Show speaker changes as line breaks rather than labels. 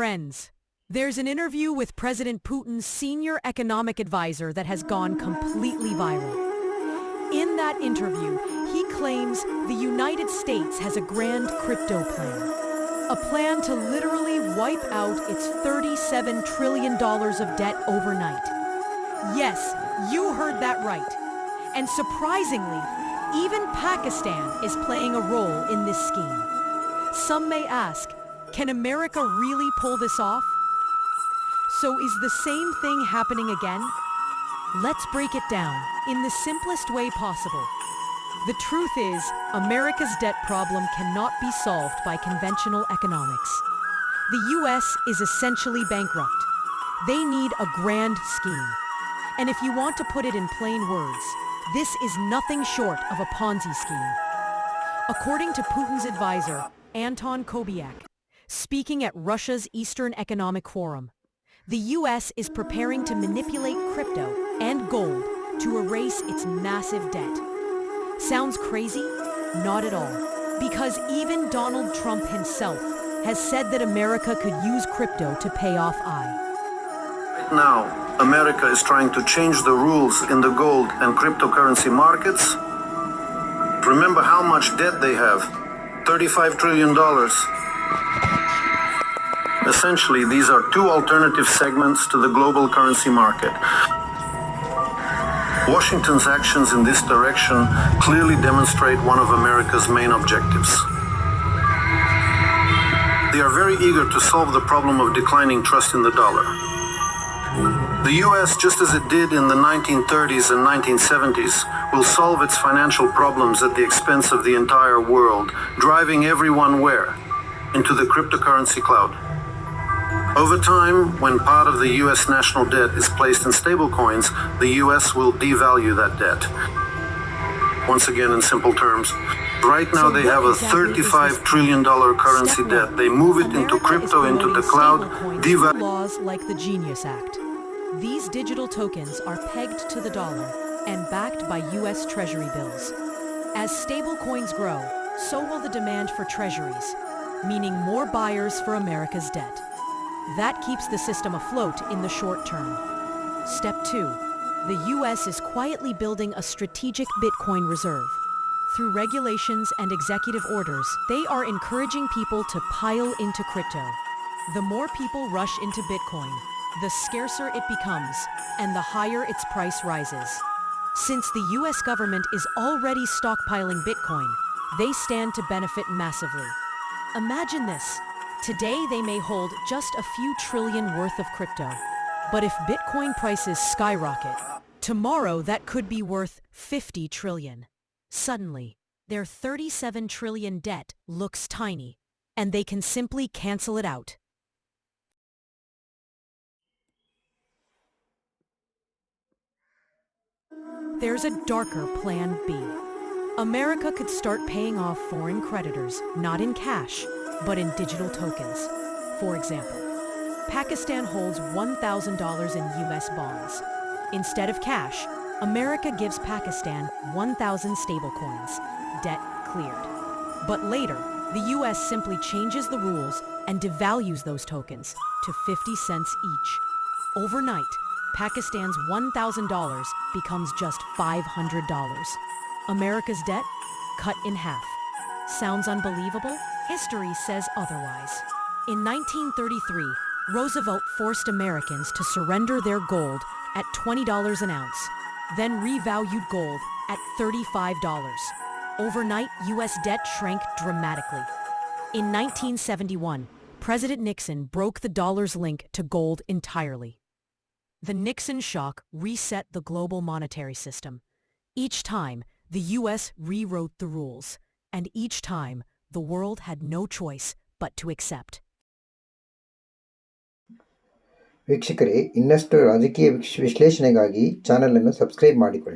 Friends, there's an interview with President Putin's senior economic advisor that has gone completely viral. In that interview, he claims the United States has a grand crypto plan. A plan to literally wipe out its $37 trillion of debt overnight. Yes, you heard that right. And surprisingly, even Pakistan is playing a role in this scheme. Some may ask, can America really pull this off? So is the same thing happening again? Let's break it down in the simplest way possible. The truth is, America's debt problem cannot be solved by conventional economics. The US is essentially bankrupt. They need a grand scheme. And if you want to put it in plain words, this is nothing short of a Ponzi scheme. According to Putin's advisor, Anton Kobiak, speaking at Russia's Eastern Economic Forum, the US is preparing to manipulate crypto and gold to erase its massive debt. Sounds crazy? Not at all. Because even Donald Trump himself has said that America could use crypto to pay off I.
Right now, America is trying to change the rules in the gold and cryptocurrency markets. Remember how much debt they have. $35 trillion. Essentially, these are two alternative segments to the global currency market. Washington's actions in this direction clearly demonstrate one of America's main objectives. They are very eager to solve the problem of declining trust in the dollar. The US, just as it did in the 1930s and 1970s, will solve its financial problems at the expense of the entire world, driving everyone where? Into the cryptocurrency cloud. Over time, when part of the US national debt is placed in stablecoins, the US will devalue that debt. Once again, in simple terms, right now they have a $35 trillion currency debt. They move it into crypto, into the cloud, devalue.
Laws like the Genius Act. These digital tokens are pegged to the dollar and backed by US Treasury bills. As stablecoins grow, so will the demand for treasuries, meaning more buyers for America's debt. That keeps the system afloat in the short term. Step 2. The US is quietly building a strategic Bitcoin reserve. Through regulations and executive orders, they are encouraging people to pile into crypto. The more people rush into Bitcoin, the scarcer it becomes, and the higher its price rises. Since the US government is already stockpiling Bitcoin, they stand to benefit massively. Imagine this. Today they may hold just a few trillion worth of crypto. But if Bitcoin prices skyrocket, tomorrow that could be worth 50 trillion. Suddenly, their 37 trillion debt looks tiny, and they can simply cancel it out. There's a darker plan B. America could start paying off foreign creditors, not in cash, but in digital tokens. For example, Pakistan holds $1,000 in US bonds. Instead of cash, America gives Pakistan 1,000 stablecoins, debt cleared. But later, the US simply changes the rules and devalues those tokens to 50 cents each. Overnight, Pakistan's $1,000 becomes just $500. America's debt cut in half. Sounds unbelievable? History says otherwise. In 1933, Roosevelt forced Americans to surrender their gold at $20 an ounce, then revalued gold at $35. Overnight, US debt shrank dramatically. In 1971, President Nixon broke the dollar's link to gold entirely. The Nixon shock reset the global monetary system. Each time, the US rewrote the rules, and each time, the world had no choice but to accept.
ವೀಕ್ಷಕರೇ, ಇನ್ನಷ್ಟು ರಾಜಕೀಯ ವಿಶ್ಲೇಷಣೆಗಾಗಿ channel ಅನ್ನು subscribe ಮಾಡಿಕೊಳ್ಳಿ.